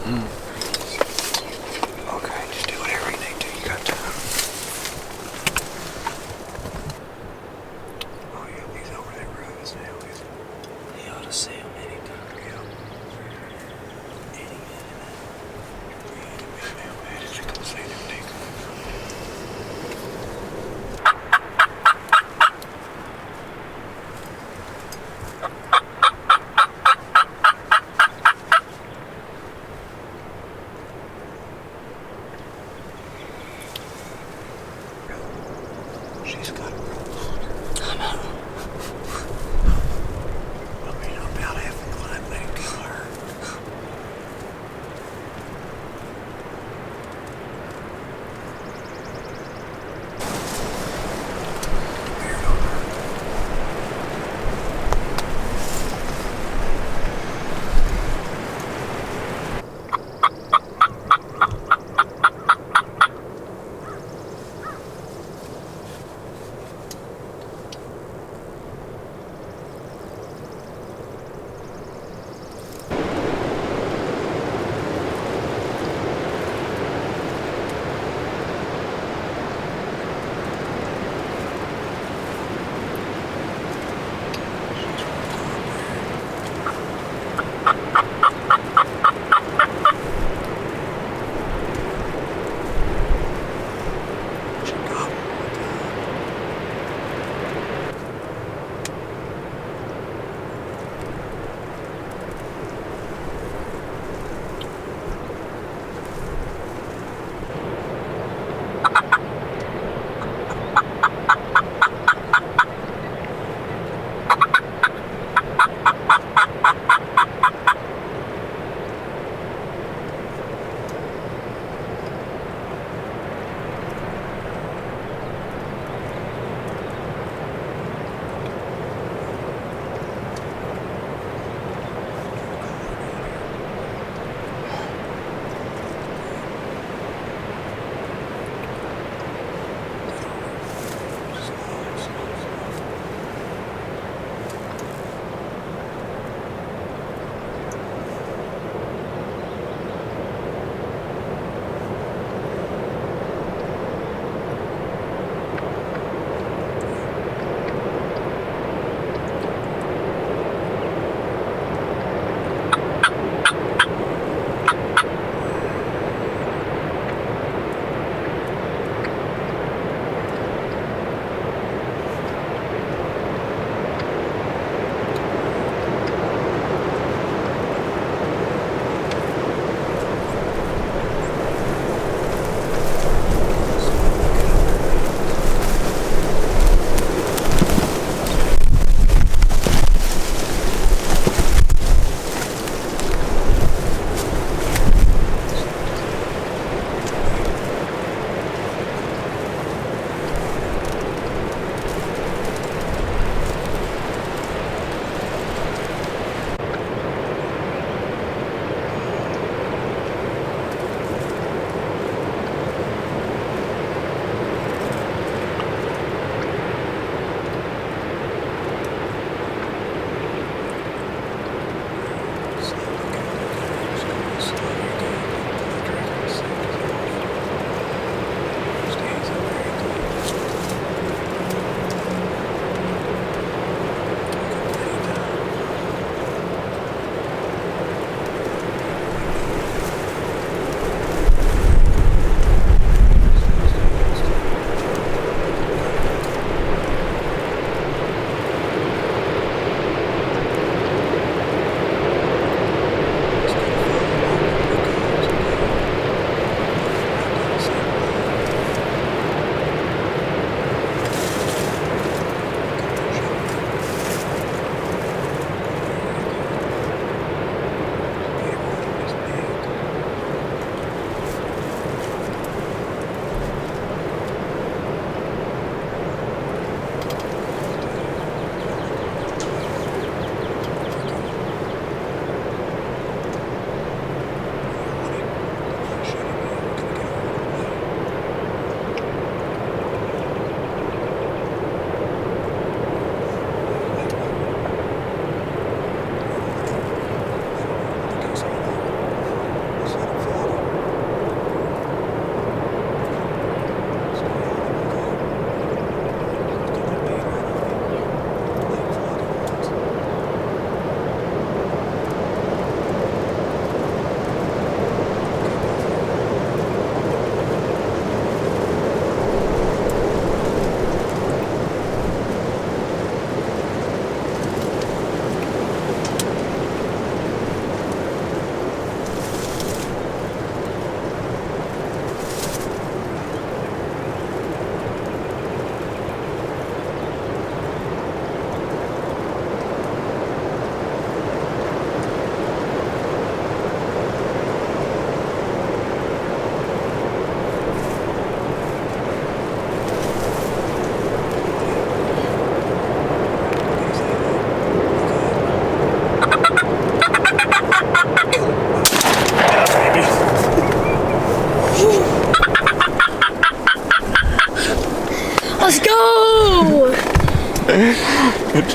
Okay, just do whatever you need to. You got time. Oh yeah, he's over that road now. He ought to see him anytime. Yeah. Any minute now. Just come see them, Nick.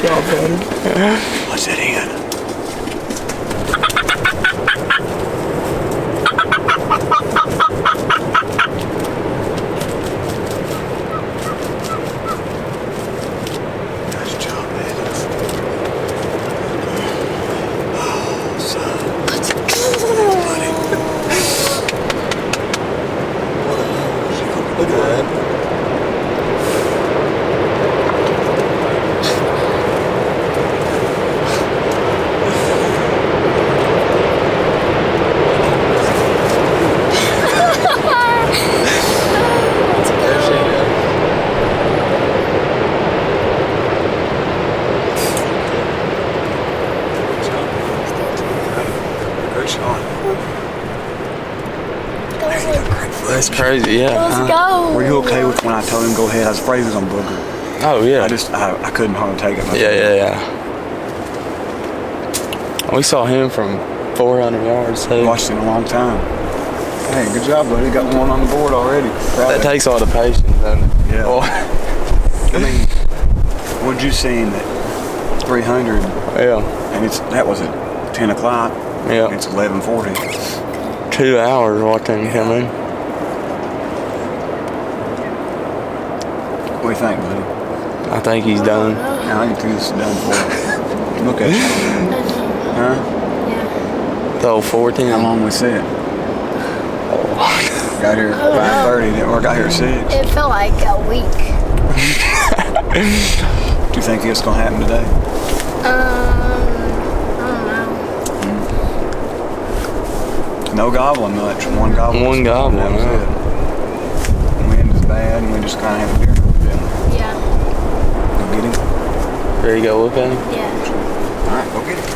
job, buddy. What's that in? Nice job, Maddox. Oh, son. Let's go, buddy. Look at that. That's crazy, yeah. Let's go. Were you okay with when I told him go ahead? I was afraid he was on booger. Oh, yeah. I couldn't hardly take it. Yeah. We saw him from 400 yards, too. Watched him a long time. Hey, good job, buddy. Got one on the board already. That takes a lot of patience, doesn't it? Yeah. Boy. I mean, what'd you see in that 300? Yeah. And that was at 10 o'clock. Yeah. It's 11:40. 2 hours watching him in. What do you think, buddy? I think he's done. No, I can think this is done for. Look at you. Huh? The old 410. How long we sit? Got here at 5:30, didn't work out here at 6. It felt like a week. Do you think it's gonna happen today? I don't know. No gobbling much. One gobbling. One gobbling, That was yeah. it. Wind is bad, and we just kind of have a beer. Yeah. Go get him. Ready to go look at him? Yeah. All right, go get him.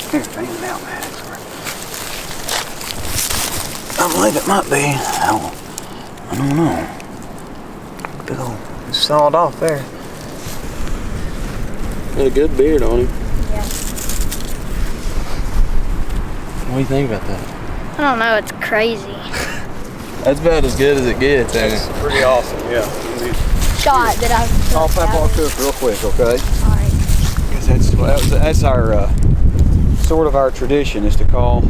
Here, clean it out, Maddox. I believe it might be. I don't know. Big old, it's sawed off there. Got a good beard on him. Yeah. What do you think about that? I don't know. It's crazy. That's about as good as it gets, ain't It's it? pretty awesome, yeah. Shot that I've. I'll pop on to it real quick, okay? Alright. Because that's our sort of our tradition is to call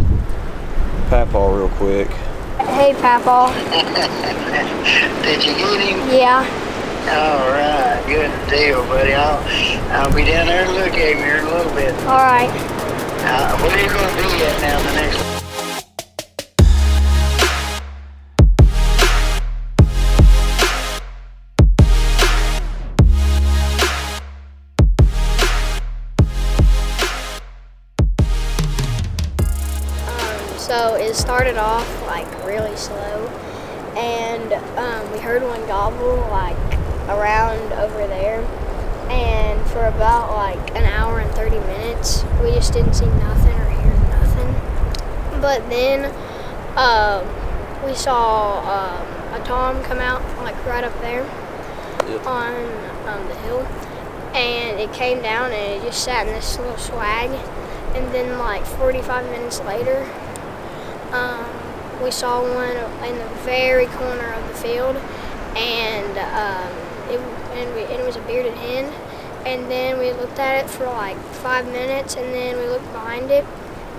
Papaw real quick. Hey, Papaw. Did you get him? Yeah. All right, good deal, buddy. I'll be down there and look at him here in a little bit. Alright. Where are you going to be at now the next one? So it started off like really slow, and we heard one gobble like around over there, and for about like an hour and 30 minutes we just didn't see nothing or hear nothing. But then we saw a tom come out like right up there on the hill, and it came down and it just sat in this little swag, and then like 45 minutes later we saw one in the very corner of the field, and it was a bearded hen. And then we looked at it for like 5 minutes, and then we looked behind it,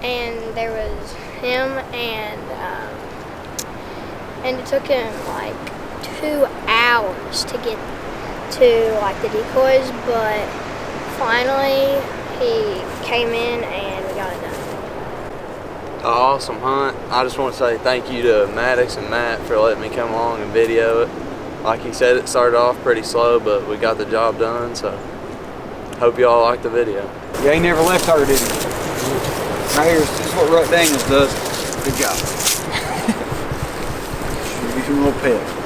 and there was him, and it took him like 2 hours to get to like the decoys, but finally he came in and we got it done. Awesome hunt. I just want to say thank you to Maddox and Matt for letting me come along and video it. Like he said, it started off pretty slow, but we got the job done, so hope you all liked the video. Yeah, he never left her, did he? Right here, this is what Rutt Daniels does. Good job. your little pet.